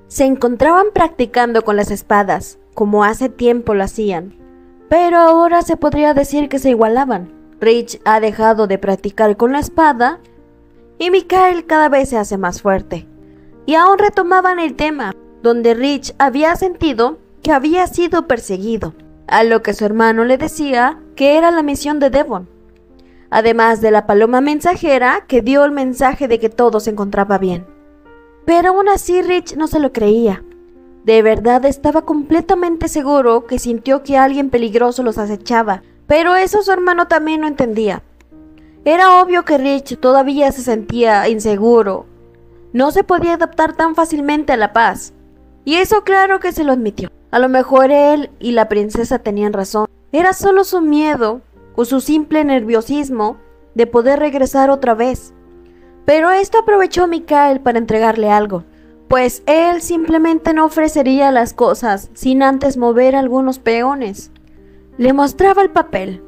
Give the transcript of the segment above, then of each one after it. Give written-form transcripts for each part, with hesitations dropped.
Se encontraban practicando con las espadas, como hace tiempo lo hacían, pero ahora se podría decir que se igualaban. Rich ha dejado de practicar con la espada y Mikael cada vez se hace más fuerte. Y aún retomaban el tema, donde Rich había sentido que había sido perseguido, a lo que su hermano le decía que era la misión de Devon, además de la paloma mensajera que dio el mensaje de que todo se encontraba bien. Pero aún así Rich no se lo creía. De verdad estaba completamente seguro que sintió que alguien peligroso los acechaba, pero eso su hermano también lo entendía. Era obvio que Rich todavía se sentía inseguro. No se podía adaptar tan fácilmente a la paz. Y eso claro que se lo admitió. A lo mejor él y la princesa tenían razón. Era solo su miedo o su simple nerviosismo de poder regresar otra vez. Pero esto aprovechó Mikael para entregarle algo, pues él simplemente no ofrecería las cosas sin antes mover algunos peones. Le mostraba el papel,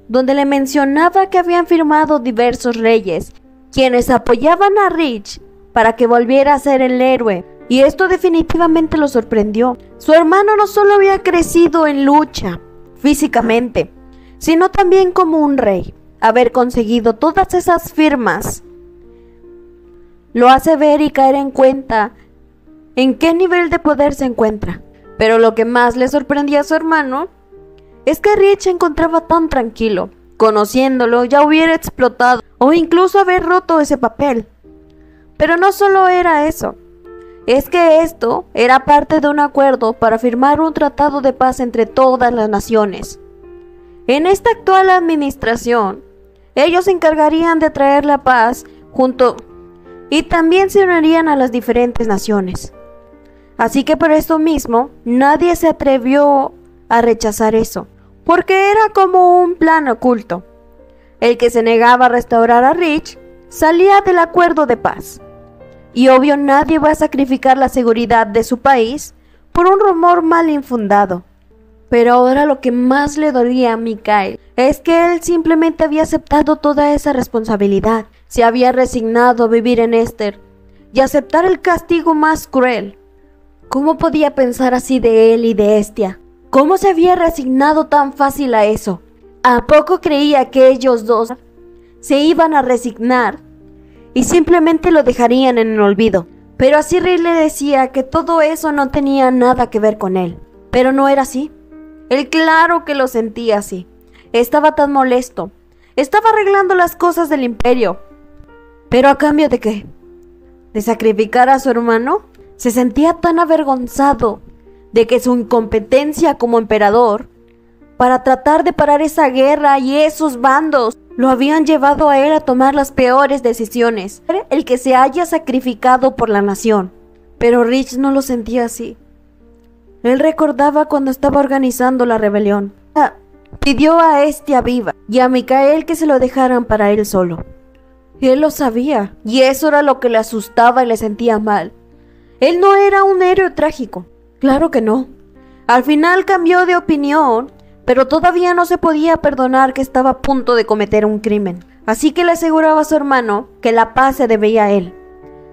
donde le mencionaba que habían firmado diversos reyes, quienes apoyaban a Rich para que volviera a ser el héroe, y esto definitivamente lo sorprendió. Su hermano no solo había crecido en lucha, físicamente, sino también como un rey. Haber conseguido todas esas firmas lo hace ver y caer en cuenta en qué nivel de poder se encuentra. Pero lo que más le sorprendía a su hermano es que Rich se encontraba tan tranquilo. Conociéndolo ya hubiera explotado o incluso haber roto ese papel. Pero no solo era eso, es que esto era parte de un acuerdo para firmar un tratado de paz entre todas las naciones. En esta actual administración, ellos se encargarían de traer la paz junto y también se unirían a las diferentes naciones. Así que por eso mismo, nadie se atrevió a rechazar eso, porque era como un plan oculto. El que se negaba a restaurar a Rich salía del acuerdo de paz. Y obvio nadie va a sacrificar la seguridad de su país por un rumor mal infundado. Pero ahora lo que más le dolía a Mikael es que él simplemente había aceptado toda esa responsabilidad. Se había resignado a vivir en Esther y aceptar el castigo más cruel. ¿Cómo podía pensar así de él y de Estia? ¿Cómo se había resignado tan fácil a eso? ¿A poco creía que ellos dos se iban a resignar y simplemente lo dejarían en el olvido? Pero así Rey le decía que todo eso no tenía nada que ver con él. Pero no era así. Él claro que lo sentía así. Estaba tan molesto. Estaba arreglando las cosas del imperio. ¿Pero a cambio de qué? ¿De sacrificar a su hermano? Se sentía tan avergonzado de que su incompetencia como emperador para tratar de parar esa guerra y esos bandos lo habían llevado a él a tomar las peores decisiones. El que se haya sacrificado por la nación. Pero Rich no lo sentía así. Él recordaba cuando estaba organizando la rebelión. Pidió a Estia viva y a Mikael que se lo dejaran para él solo. Y él lo sabía, y eso era lo que le asustaba y le sentía mal. Él no era un héroe trágico, claro que no. Al final cambió de opinión, pero todavía no se podía perdonar que estaba a punto de cometer un crimen. Así que le aseguraba a su hermano que la paz se debía a él.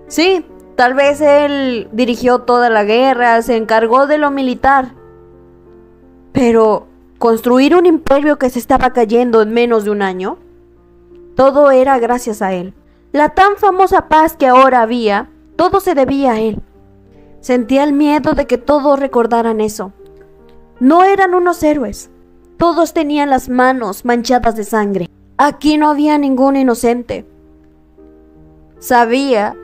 Sí, tal vez él dirigió toda la guerra, se encargó de lo militar. Pero construir un imperio que se estaba cayendo en menos de un año, todo era gracias a él. La tan famosa paz que ahora había, todo se debía a él. Sentía el miedo de que todos recordaran eso. No eran unos héroes. Todos tenían las manos manchadas de sangre. Aquí no había ningún inocente. Sabía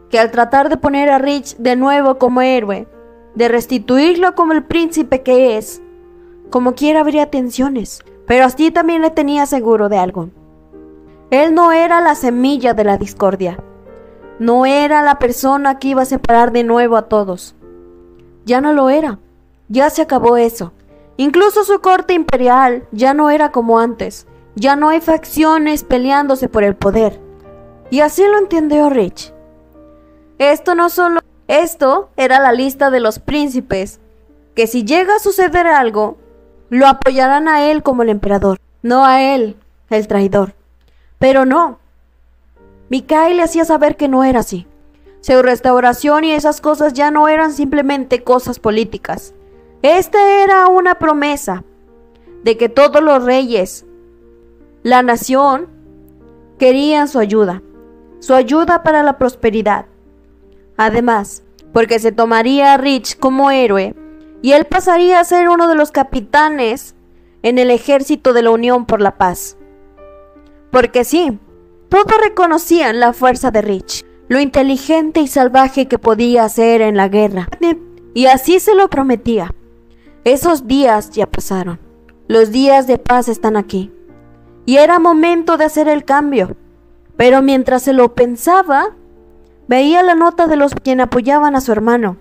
que al tratar de poner a Rich de nuevo como héroe, de restituirlo como el príncipe que es, como quiera habría tensiones, pero así también le tenía seguro de algo. Él no era la semilla de la discordia. No era la persona que iba a separar de nuevo a todos. Ya no lo era. Ya se acabó eso. Incluso su corte imperial ya no era como antes. Ya no hay facciones peleándose por el poder. Y así lo entendió Rich. Esto era la lista de los príncipes que si llega a suceder algo, lo apoyarán a él como el emperador, no a él, el traidor. Pero no. Mikhail le hacía saber que no era así. Su restauración y esas cosas ya no eran simplemente cosas políticas. Esta era una promesa de que todos los reyes, la nación, querían su ayuda para la prosperidad. Además, porque se tomaría a Rich como héroe y él pasaría a ser uno de los capitanes en el ejército de la Unión por la Paz. Porque sí, todos reconocían la fuerza de Rich, lo inteligente y salvaje que podía ser en la guerra. Y así se lo prometía. Esos días ya pasaron. Los días de paz están aquí. Y era momento de hacer el cambio. Pero mientras se lo pensaba, veía la nota de los quienes apoyaban a su hermano.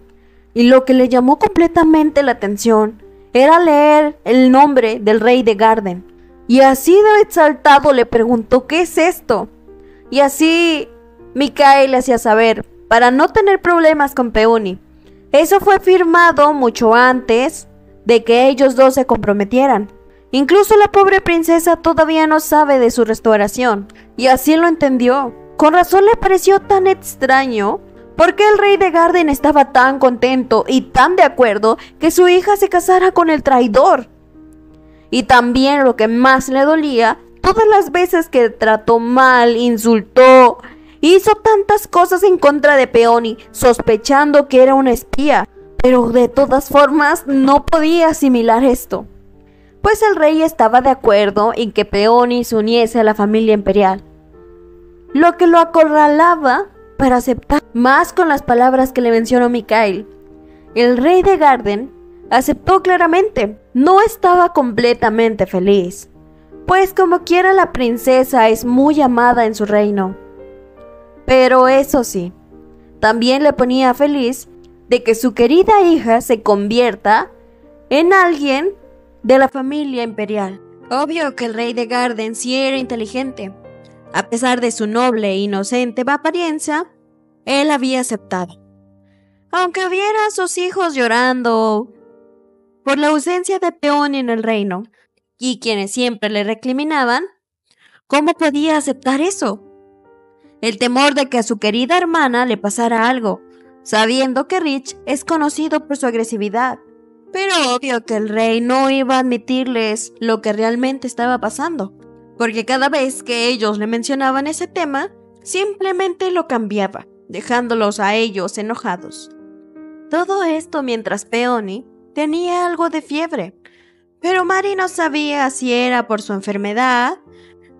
Y lo que le llamó completamente la atención era leer el nombre del rey de Garden. Y así de exaltado le preguntó: ¿qué es esto? Y así Mikhail le hacía saber, para no tener problemas con Peony. Eso fue firmado mucho antes de que ellos dos se comprometieran. Incluso la pobre princesa todavía no sabe de su restauración, y así lo entendió. Con razón le pareció tan extraño, porque el rey de Garden estaba tan contento y tan de acuerdo que su hija se casara con el traidor. Y también lo que más le dolía, todas las veces que trató mal, insultó, hizo tantas cosas en contra de Peony, sospechando que era una espía, pero de todas formas no podía asimilar esto. Pues el rey estaba de acuerdo en que Peony se uniese a la familia imperial, lo que lo acorralaba para aceptar, más con las palabras que le mencionó Mikhail. El rey de Garden aceptó claramente. No estaba completamente feliz, pues como quiera la princesa es muy amada en su reino. Pero eso sí, también le ponía feliz de que su querida hija se convierta en alguien de la familia imperial. Obvio que el rey de Garden sí era inteligente. A pesar de su noble e inocente apariencia, él había aceptado. Aunque viera a sus hijos llorando por la ausencia de Peony en el reino, y quienes siempre le recriminaban, ¿cómo podía aceptar eso? El temor de que a su querida hermana le pasara algo, sabiendo que Rich es conocido por su agresividad. Pero obvio que el rey no iba a admitirles lo que realmente estaba pasando, porque cada vez que ellos le mencionaban ese tema, simplemente lo cambiaba, dejándolos a ellos enojados. Todo esto mientras Peony tenía algo de fiebre, pero Mari no sabía si era por su enfermedad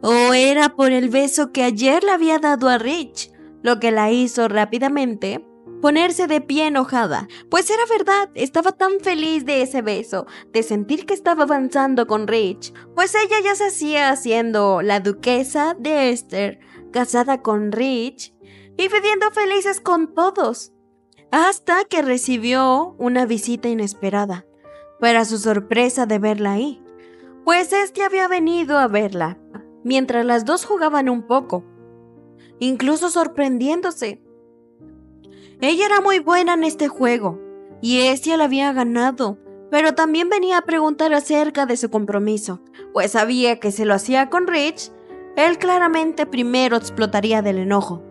o era por el beso que ayer le había dado a Rich, lo que la hizo rápidamente ponerse de pie enojada, pues era verdad, estaba tan feliz de ese beso, de sentir que estaba avanzando con Rich, pues ella ya se hacía siendo la duquesa de Esther, casada con Rich y viviendo felices con todos, hasta que recibió una visita inesperada, para su sorpresa de verla ahí, pues este había venido a verla, mientras las dos jugaban un poco, incluso sorprendiéndose. Ella era muy buena en este juego, y Estia la había ganado, pero también venía a preguntar acerca de su compromiso, pues sabía que si lo hacía con Rich, él claramente primero explotaría del enojo.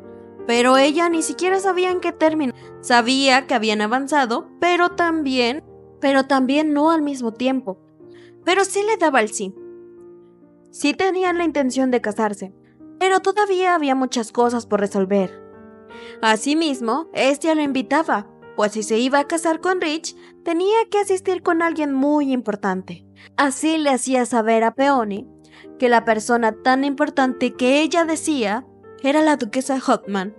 Pero ella ni siquiera sabía en qué término. Sabía que habían avanzado, pero también no al mismo tiempo. Pero sí le daba el sí. Sí tenían la intención de casarse, pero todavía había muchas cosas por resolver. Asimismo, Estia lo invitaba, pues si se iba a casar con Rich, tenía que asistir con alguien muy importante. Así le hacía saber a Peony que la persona tan importante que ella decía era la duquesa Hotman.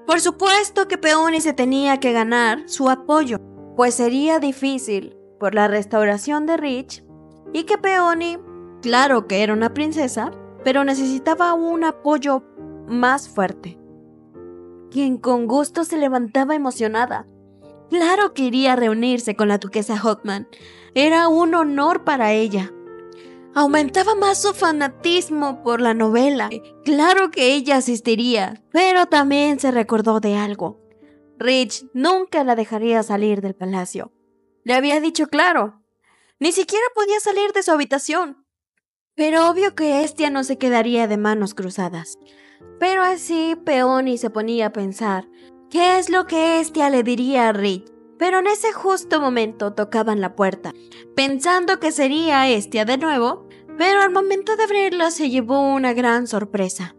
Por supuesto que Peony se tenía que ganar su apoyo, pues sería difícil por la restauración de Rich, y que Peony, claro que era una princesa, pero necesitaba un apoyo más fuerte. Quien con gusto se levantaba emocionada. Claro que iría a reunirse con la duquesa Hotman. Era un honor para ella. Aumentaba más su fanatismo por la novela. Claro que ella asistiría, pero también se recordó de algo. Rich nunca la dejaría salir del palacio. Le había dicho claro. Ni siquiera podía salir de su habitación. Pero obvio que Estia no se quedaría de manos cruzadas. Pero así Peony se ponía a pensar qué es lo que Estia le diría a Rich. Pero en ese justo momento tocaban la puerta, pensando que sería Estia de nuevo, pero al momento de abrirla se llevó una gran sorpresa.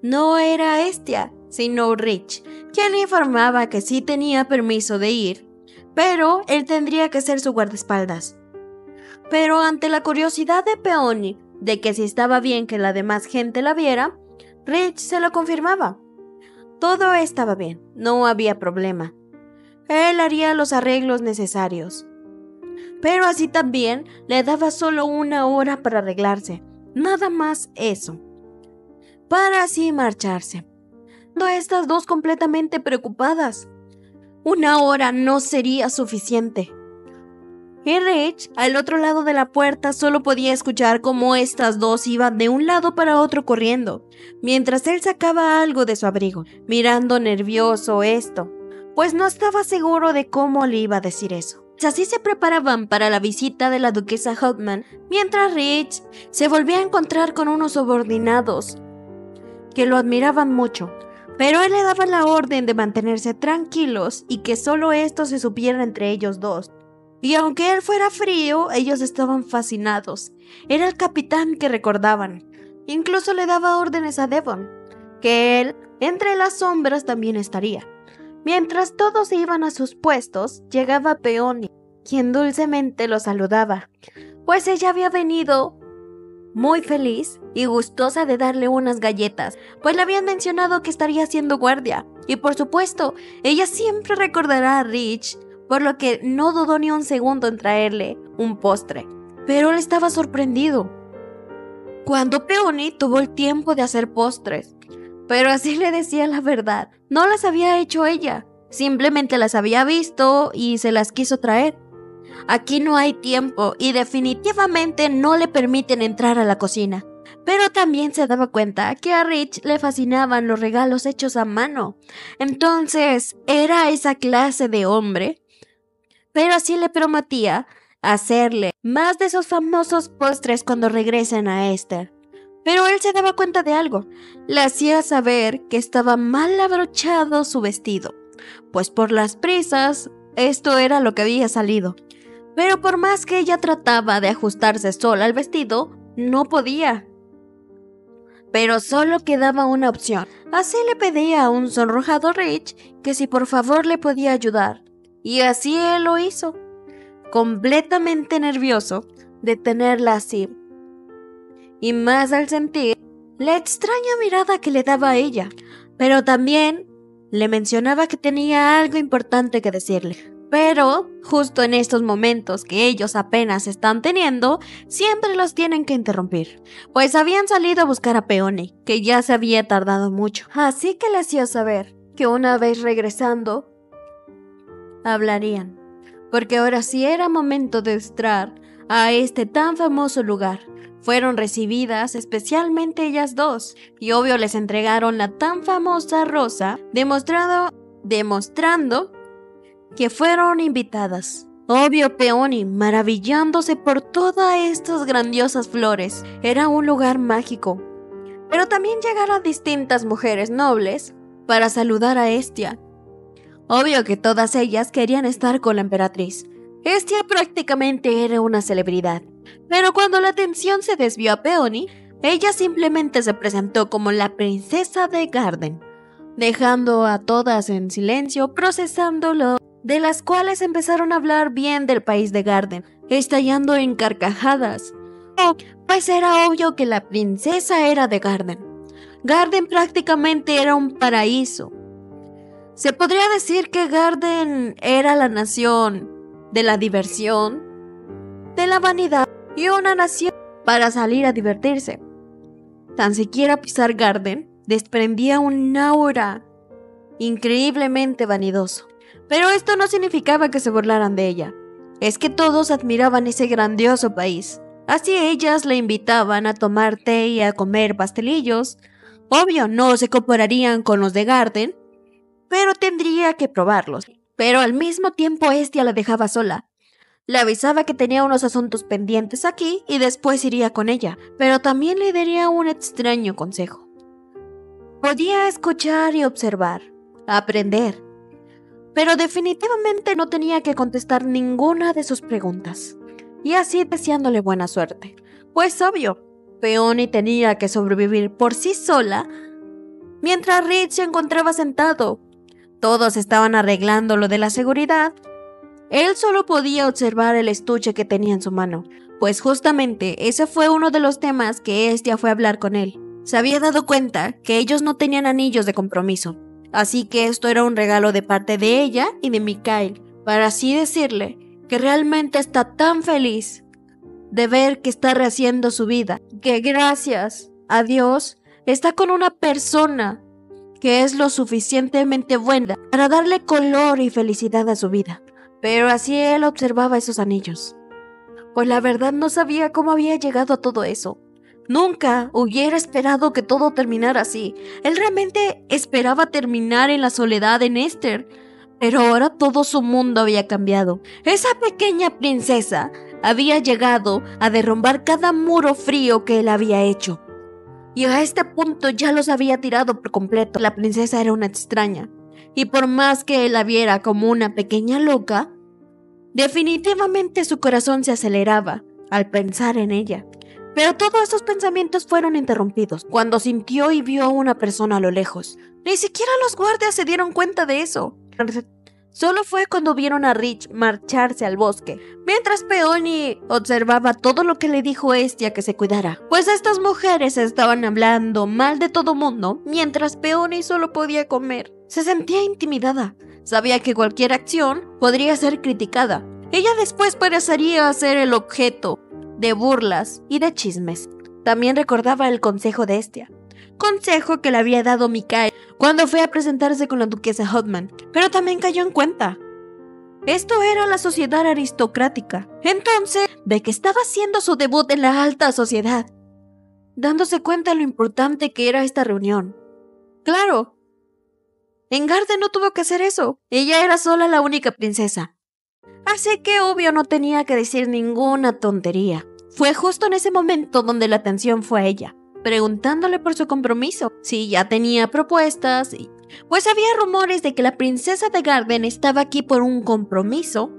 No era Estia, sino Rich, quien le informaba que sí tenía permiso de ir, pero él tendría que ser su guardaespaldas. Pero ante la curiosidad de Peony de que si estaba bien que la demás gente la viera, Rich se lo confirmaba. Todo estaba bien, no había problema. Él haría los arreglos necesarios. Pero así también le daba solo 1 hora para arreglarse, nada más eso, para así marcharse. Estas dos completamente preocupadas. 1 hora no sería suficiente. Y Rich, al otro lado de la puerta, solo podía escuchar cómo estas dos iban de un lado para otro corriendo, mientras él sacaba algo de su abrigo, mirando nervioso esto, pues no estaba seguro de cómo le iba a decir eso. Así se preparaban para la visita de la duquesa Hotman, mientras Rich se volvía a encontrar con unos subordinados que lo admiraban mucho, pero él le daba la orden de mantenerse tranquilos y que solo esto se supiera entre ellos dos. Y aunque él fuera frío, ellos estaban fascinados. Era el capitán que recordaban. Incluso le daba órdenes a Devon, que él, entre las sombras, también estaría. Mientras todos iban a sus puestos, llegaba Peony, quien dulcemente lo saludaba, pues ella había venido muy feliz y gustosa de darle unas galletas, pues le habían mencionado que estaría haciendo guardia. Y por supuesto, ella siempre recordará a Rich, por lo que no dudó ni un segundo en traerle un postre. Pero él estaba sorprendido cuando Peony tuvo el tiempo de hacer postres. Pero así le decía la verdad, no las había hecho ella, simplemente las había visto y se las quiso traer. Aquí no hay tiempo y definitivamente no le permiten entrar a la cocina. Pero también se daba cuenta que a Rich le fascinaban los regalos hechos a mano. Entonces, era esa clase de hombre. Pero así le prometía hacerle más de esos famosos postres cuando regresen a Esther. Pero él se daba cuenta de algo. Le hacía saber que estaba mal abrochado su vestido, pues por las prisas, esto era lo que había salido. Pero por más que ella trataba de ajustarse sola al vestido, no podía. Pero solo quedaba una opción. Así le pedía a un sonrojado Rich que si por favor le podía ayudar. Y así él lo hizo, completamente nervioso de tenerla así. Y más al sentir la extraña mirada que le daba a ella. Pero también le mencionaba que tenía algo importante que decirle. Pero, justo en estos momentos que ellos apenas están teniendo, siempre los tienen que interrumpir, pues habían salido a buscar a Peony, que ya se había tardado mucho. Así que le hacía saber que una vez regresando, hablarían, porque ahora sí era momento de entrar a este tan famoso lugar. Fueron recibidas especialmente ellas dos, y obvio les entregaron la tan famosa rosa, demostrando que fueron invitadas. Obvio Peony, maravillándose por todas estas grandiosas flores. Era un lugar mágico. Pero también llegaron distintas mujeres nobles para saludar a Estia. Obvio que todas ellas querían estar con la emperatriz. Estia prácticamente era una celebridad. Pero cuando la atención se desvió a Peony, ella simplemente se presentó como la princesa de Garden, dejando a todas en silencio, procesándolo, de las cuales empezaron a hablar bien del país de Garden, estallando en carcajadas. Pues era obvio que la princesa era de Garden. Garden prácticamente era un paraíso. Se podría decir que Garden era la nación de la diversión, de la vanidad y una nación para salir a divertirse. Tan siquiera pisar Garden desprendía un aura increíblemente vanidoso. Pero esto no significaba que se burlaran de ella. Es que todos admiraban ese grandioso país. Así ellas le invitaban a tomar té y a comer pastelillos. Obvio, no se compararían con los de Garden, pero tendría que probarlos. Pero al mismo tiempo Estia la dejaba sola. Le avisaba que tenía unos asuntos pendientes aquí y después iría con ella, pero también le daría un extraño consejo. Podía escuchar y observar, aprender, pero definitivamente no tenía que contestar ninguna de sus preguntas. Y así deseándole buena suerte. Pues obvio, Peony tenía que sobrevivir por sí sola mientras Rich se encontraba sentado. Todos estaban arreglando lo de la seguridad. Él solo podía observar el estuche que tenía en su mano, pues justamente ese fue uno de los temas que Estia fue a hablar con él. Se había dado cuenta que ellos no tenían anillos de compromiso, así que esto era un regalo de parte de ella y de Mikhail, para así decirle que realmente está tan feliz de ver que está rehaciendo su vida, que gracias a Dios está con una persona que es lo suficientemente buena para darle color y felicidad a su vida. Pero así él observaba esos anillos. Pues la verdad no sabía cómo había llegado a todo eso. Nunca hubiera esperado que todo terminara así. Él realmente esperaba terminar en la soledad de Esther. Pero ahora todo su mundo había cambiado. Esa pequeña princesa había llegado a derrumbar cada muro frío que él había hecho. Y a este punto ya los había tirado por completo. La princesa era una extraña. Y por más que él la viera como una pequeña loca, definitivamente su corazón se aceleraba al pensar en ella. Pero todos esos pensamientos fueron interrumpidos cuando sintió y vio a una persona a lo lejos. Ni siquiera los guardias se dieron cuenta de eso. Solo fue cuando vieron a Rich marcharse al bosque, mientras Peony observaba todo lo que le dijo Estia que se cuidara. Pues estas mujeres estaban hablando mal de todo mundo, mientras Peony solo podía comer. Se sentía intimidada. Sabía que cualquier acción podría ser criticada. Ella después pasaría a ser el objeto de burlas y de chismes. También recordaba el consejo de Estia. Consejo que le había dado Mikhail cuando fue a presentarse con la duquesa Hotman, pero también cayó en cuenta. Esto era la sociedad aristocrática. Entonces, de que estaba haciendo su debut en la alta sociedad, dándose cuenta de lo importante que era esta reunión. Claro, Engarde no tuvo que hacer eso. Ella era sola la única princesa. Así que obvio no tenía que decir ninguna tontería. Fue justo en ese momento donde la atención fue a ella, preguntándole por su compromiso, si ya tenía propuestas, pues había rumores de que la princesa de Garden estaba aquí por un compromiso.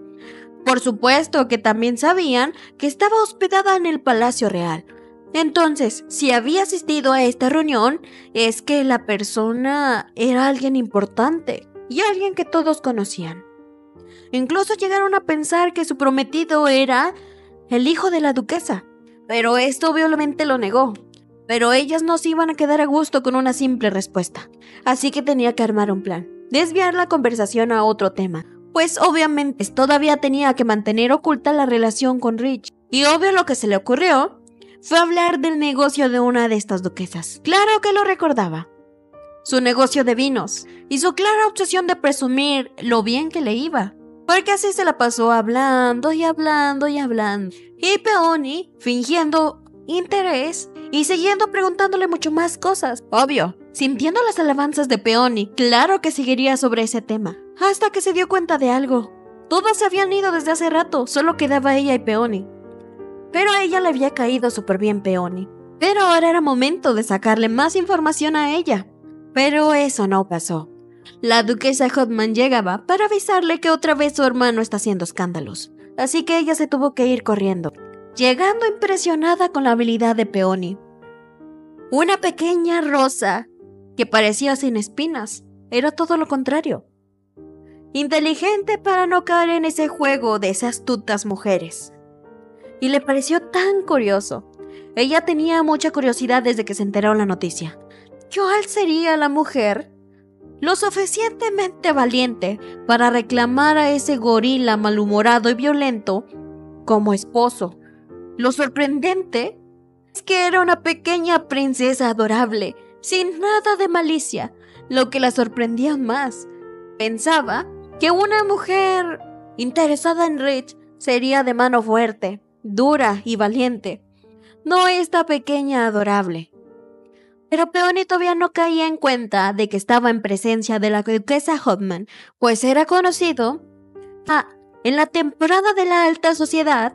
Por supuesto que también sabían que estaba hospedada en el Palacio Real. Entonces, si había asistido a esta reunión, es que la persona era alguien importante y alguien que todos conocían. Incluso llegaron a pensar que su prometido era el hijo de la duquesa, pero esto obviamente lo negó. Pero ellas no se iban a quedar a gusto con una simple respuesta, así que tenía que armar un plan, desviar la conversación a otro tema, pues obviamente todavía tenía que mantener oculta la relación con Rich, y obvio lo que se le ocurrió fue hablar del negocio de una de estas duquesas. Claro que lo recordaba, su negocio de vinos, y su clara obsesión de presumir lo bien que le iba, porque así se la pasó hablando y hablando y hablando, y Peony fingiendo interés y siguiendo preguntándole mucho más cosas. Obvio, sintiendo las alabanzas de Peony, claro que seguiría sobre ese tema, hasta que se dio cuenta de algo. Todos se habían ido desde hace rato, solo quedaba ella y Peony. Pero a ella le había caído súper bien Peony. Pero ahora era momento de sacarle más información a ella. Pero eso no pasó. La duquesa Hotman llegaba para avisarle que otra vez su hermano está haciendo escándalos, así que ella se tuvo que ir corriendo, llegando impresionada con la habilidad de Peony. Una pequeña rosa que parecía sin espinas, era todo lo contrario. Inteligente para no caer en ese juego de esas astutas mujeres. Y le pareció tan curioso. Ella tenía mucha curiosidad desde que se enteró la noticia. ¿Cuál sería la mujer lo suficientemente valiente para reclamar a ese gorila malhumorado y violento como esposo? Lo sorprendente es que era una pequeña princesa adorable, sin nada de malicia, lo que la sorprendía más. Pensaba que una mujer interesada en Rich sería de mano fuerte, dura y valiente, no esta pequeña adorable. Pero Peony todavía no caía en cuenta de que estaba en presencia de la duquesa Hotman, pues era conocido En la temporada de la alta sociedad,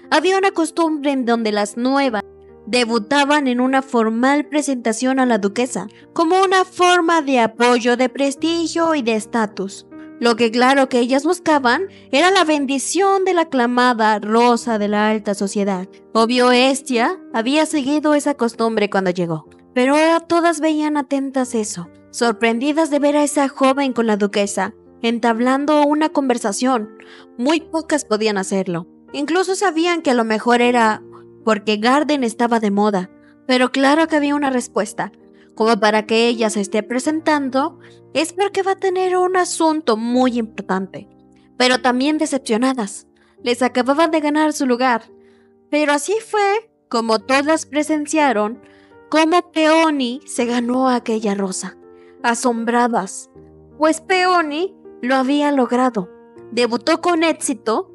había una costumbre en donde las nuevas debutaban en una formal presentación a la duquesa, como una forma de apoyo, de prestigio y de estatus. Lo que claro que ellas buscaban era la bendición de la aclamada rosa de la alta sociedad. Obvio, Hestia había seguido esa costumbre cuando llegó, pero ahora todas veían atentas eso, sorprendidas de ver a esa joven con la duquesa, entablando una conversación. Muy pocas podían hacerlo. Incluso sabían que a lo mejor era porque Garden estaba de moda, pero claro que había una respuesta. Como para que ella se esté presentando, es porque va a tener un asunto muy importante. Pero también decepcionadas. Les acababan de ganar su lugar. Pero así fue como todas presenciaron cómo Peony se ganó aquella rosa. Asombradas, pues Peony lo había logrado. Debutó con éxito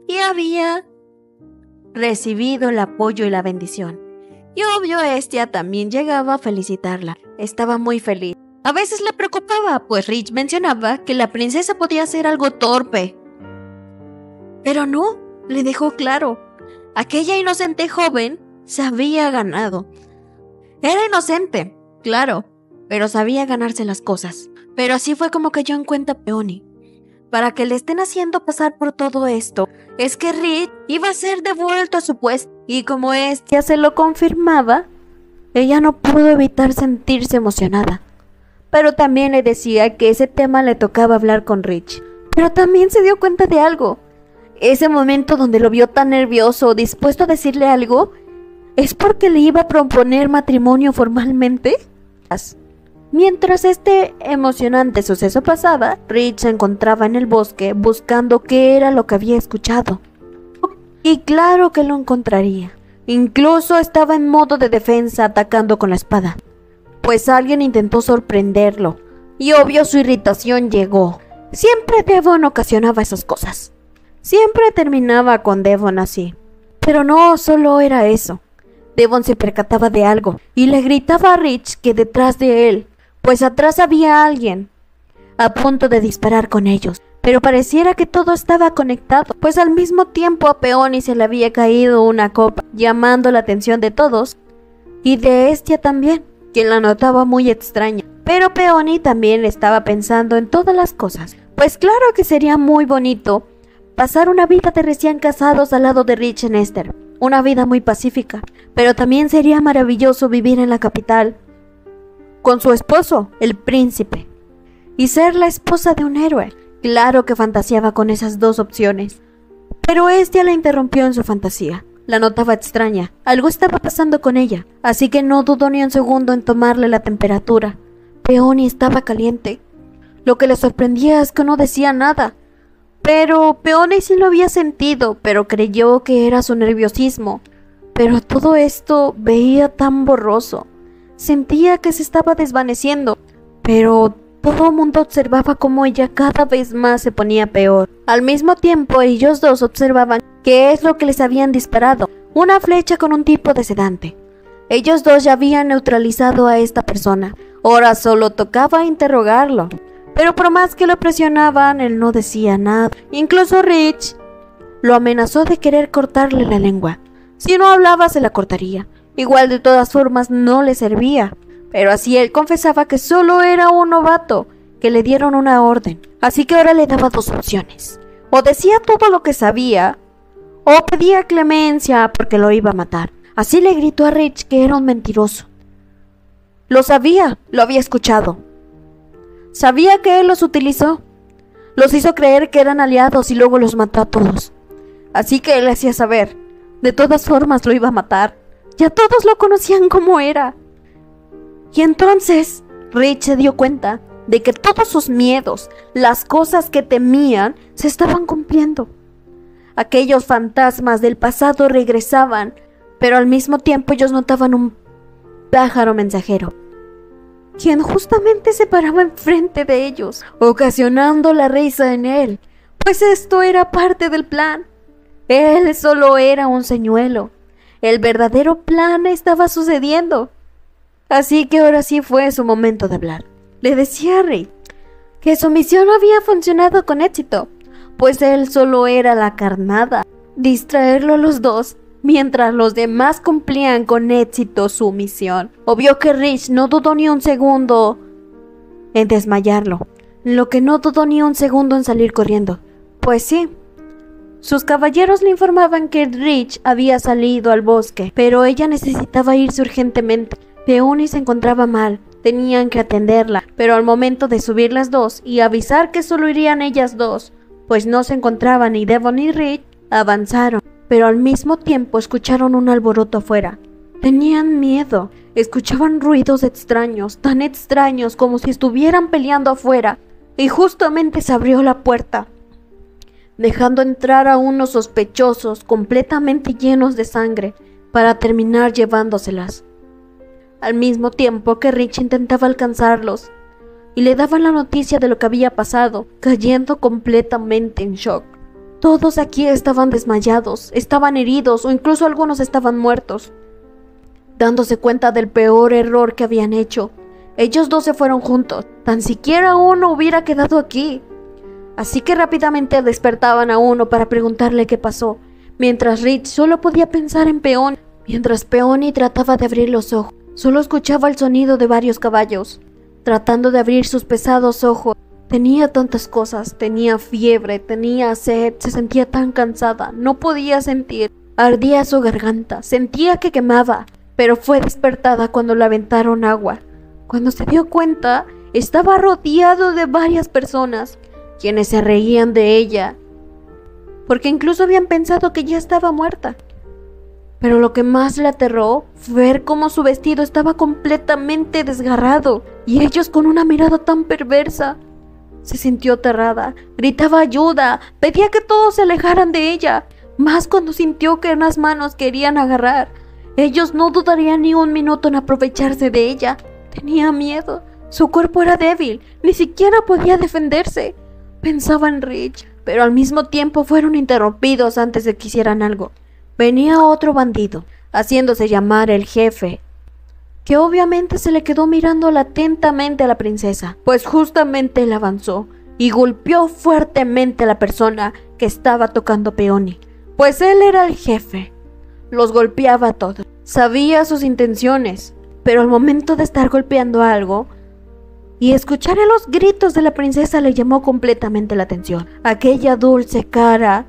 y había recibido el apoyo y la bendición. Y obvio, Hestia también llegaba a felicitarla. Estaba muy feliz. A veces le preocupaba, pues Rich mencionaba que la princesa podía ser algo torpe. Pero no, le dejó claro. Aquella inocente joven se había ganado. Era inocente, claro, pero sabía ganarse las cosas. Pero así fue como cayó en cuenta Peony. Para que le estén haciendo pasar por todo esto, es que Rich iba a ser devuelto a su puesto. Y como Hestia se lo confirmaba, ella no pudo evitar sentirse emocionada. Pero también le decía que ese tema le tocaba hablar con Rich. Pero también se dio cuenta de algo. Ese momento donde lo vio tan nervioso, dispuesto a decirle algo, ¿es porque le iba a proponer matrimonio formalmente? Mientras este emocionante suceso pasaba, Rich se encontraba en el bosque buscando qué era lo que había escuchado. Y claro que lo encontraría. Incluso estaba en modo de defensa atacando con la espada, pues alguien intentó sorprenderlo, y obvio su irritación llegó. Siempre Devon ocasionaba esas cosas. Siempre terminaba con Devon así. Pero no solo era eso. Devon se percataba de algo y le gritaba a Rich que detrás de él, pues atrás había alguien a punto de disparar con ellos. Pero pareciera que todo estaba conectado, pues al mismo tiempo a Peony se le había caído una copa, llamando la atención de todos, y de Hestia también, quien la notaba muy extraña. Pero Peony también estaba pensando en todas las cosas, pues claro que sería muy bonito pasar una vida de recién casados al lado de Rich y Esther, una vida muy pacífica, pero también sería maravilloso vivir en la capital con su esposo, el príncipe, y ser la esposa de un héroe. Claro que fantaseaba con esas dos opciones, pero Hestia la interrumpió en su fantasía. La notaba extraña, algo estaba pasando con ella, así que no dudó ni un segundo en tomarle la temperatura. Peony estaba caliente. Lo que le sorprendía es que no decía nada. Pero Peony sí lo había sentido, pero creyó que era su nerviosismo. Pero todo esto veía tan borroso. Sentía que se estaba desvaneciendo, pero todo el mundo observaba cómo ella cada vez más se ponía peor. Al mismo tiempo, ellos dos observaban qué es lo que les habían disparado. Una flecha con un tipo de sedante. Ellos dos ya habían neutralizado a esta persona. Ahora solo tocaba interrogarlo. Pero por más que lo presionaban, él no decía nada. Incluso Rich lo amenazó de querer cortarle la lengua. Si no hablaba, se la cortaría. Igual de todas formas no le servía. Pero así él confesaba que solo era un novato, que le dieron una orden. Así que ahora le daba dos opciones. O decía todo lo que sabía, o pedía clemencia porque lo iba a matar. Así le gritó a Rich que era un mentiroso. Lo sabía, lo había escuchado. Sabía que él los utilizó. Los hizo creer que eran aliados y luego los mató a todos. Así que él le hacía saber. De todas formas lo iba a matar. Ya todos lo conocían como era. Y entonces Rich se dio cuenta de que todos sus miedos, las cosas que temían, se estaban cumpliendo. Aquellos fantasmas del pasado regresaban, pero al mismo tiempo ellos notaban un pájaro mensajero, quien justamente se paraba enfrente de ellos, ocasionando la risa en él, pues esto era parte del plan. Él solo era un señuelo. El verdadero plan estaba sucediendo. Así que ahora sí fue su momento de hablar. Le decía a Rey que su misión había funcionado con éxito, pues él solo era la carnada. Distraerlo a los dos, mientras los demás cumplían con éxito su misión. Obvio que Rich no dudó ni un segundo en desmayarlo, lo que no dudó ni un segundo en salir corriendo. Pues sí, sus caballeros le informaban que Rich había salido al bosque, pero ella necesitaba irse urgentemente. Peony se encontraba mal, tenían que atenderla, pero al momento de subir las dos y avisar que solo irían ellas dos, pues no se encontraban ni Devon ni Rich, avanzaron, pero al mismo tiempo escucharon un alboroto afuera. Tenían miedo, escuchaban ruidos extraños, tan extraños como si estuvieran peleando afuera, y justamente se abrió la puerta, dejando entrar a unos sospechosos completamente llenos de sangre para terminar llevándoselas. Al mismo tiempo que Rich intentaba alcanzarlos y le daban la noticia de lo que había pasado, cayendo completamente en shock. Todos aquí estaban desmayados, estaban heridos o incluso algunos estaban muertos. Dándose cuenta del peor error que habían hecho, ellos dos se fueron juntos. Tan siquiera uno hubiera quedado aquí. Así que rápidamente despertaban a uno para preguntarle qué pasó, mientras Rich solo podía pensar en Peony. Mientras Peony trataba de abrir los ojos, solo escuchaba el sonido de varios caballos, tratando de abrir sus pesados ojos. Tenía tantas cosas, tenía fiebre, tenía sed, se sentía tan cansada, no podía sentir, ardía su garganta, sentía que quemaba, pero fue despertada cuando le aventaron agua. Cuando se dio cuenta, estaba rodeado de varias personas, quienes se reían de ella, porque incluso habían pensado que ya estaba muerta. Pero lo que más le aterró fue ver cómo su vestido estaba completamente desgarrado, y ellos con una mirada tan perversa. Se sintió aterrada, gritaba ayuda, pedía que todos se alejaran de ella, más cuando sintió que unas manos querían agarrar. Ellos no dudarían ni un minuto en aprovecharse de ella. Tenía miedo, su cuerpo era débil, ni siquiera podía defenderse. Pensaba en Rich, pero al mismo tiempo fueron interrumpidos antes de que hicieran algo. Venía otro bandido, haciéndose llamar el jefe, que obviamente se le quedó mirando atentamente a la princesa, pues justamente él avanzó y golpeó fuertemente a la persona que estaba tocando Peony, pues él era el jefe. Los golpeaba a todos, sabía sus intenciones, pero al momento de estar golpeando algo y escuchar los gritos de la princesa le llamó completamente la atención. Aquella dulce cara,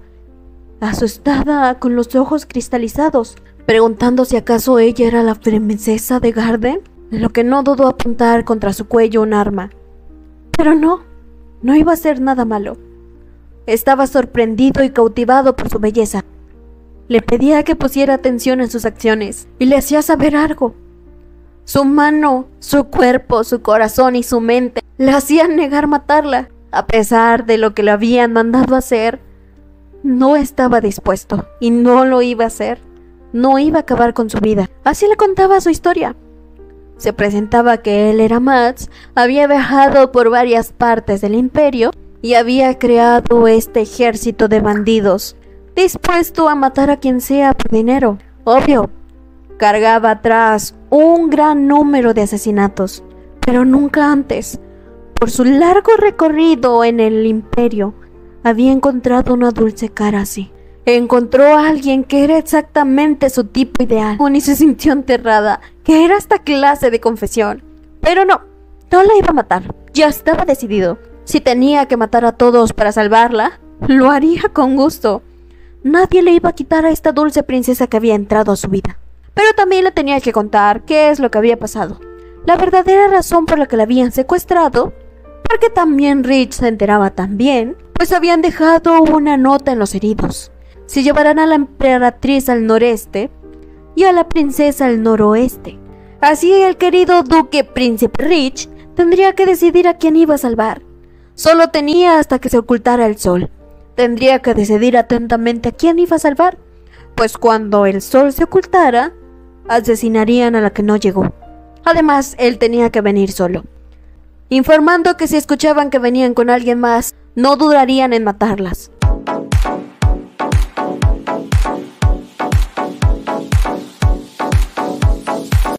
asustada, con los ojos cristalizados, preguntando si acaso ella era la princesa de Garden, lo que no dudó apuntar contra su cuello un arma. Pero no iba a ser nada malo. Estaba sorprendido y cautivado por su belleza. Le pedía que pusiera atención en sus acciones y le hacía saber algo. Su mano, su cuerpo, su corazón y su mente le hacían negar matarla. A pesar de lo que le habían mandado hacer, no estaba dispuesto y no lo iba a hacer. No iba a acabar con su vida. Así le contaba su historia. Se presentaba que él era Mads, había viajado por varias partes del imperio y había creado este ejército de bandidos, dispuesto a matar a quien sea por dinero. Obvio, cargaba atrás un gran número de asesinatos, pero nunca antes, por su largo recorrido en el imperio, había encontrado una dulce cara así. Encontró a alguien que era exactamente su tipo ideal. Y se sintió enterrada, que era esta clase de confesión. Pero no la iba a matar. Ya estaba decidido. Si tenía que matar a todos para salvarla, lo haría con gusto. Nadie le iba a quitar a esta dulce princesa que había entrado a su vida. Pero también le tenía que contar qué es lo que había pasado. La verdadera razón por la que la habían secuestrado, porque también Rich se enteraba también, pues habían dejado una nota en los heridos. Se llevarán a la emperatriz al noreste y a la princesa al noroeste. Así el querido duque príncipe Rich tendría que decidir a quién iba a salvar. Solo tenía hasta que se ocultara el sol. Tendría que decidir atentamente a quién iba a salvar, pues cuando el sol se ocultara, asesinarían a la que no llegó. Además, él tenía que venir solo, informando que si escuchaban que venían con alguien más, no dudarían en matarlas.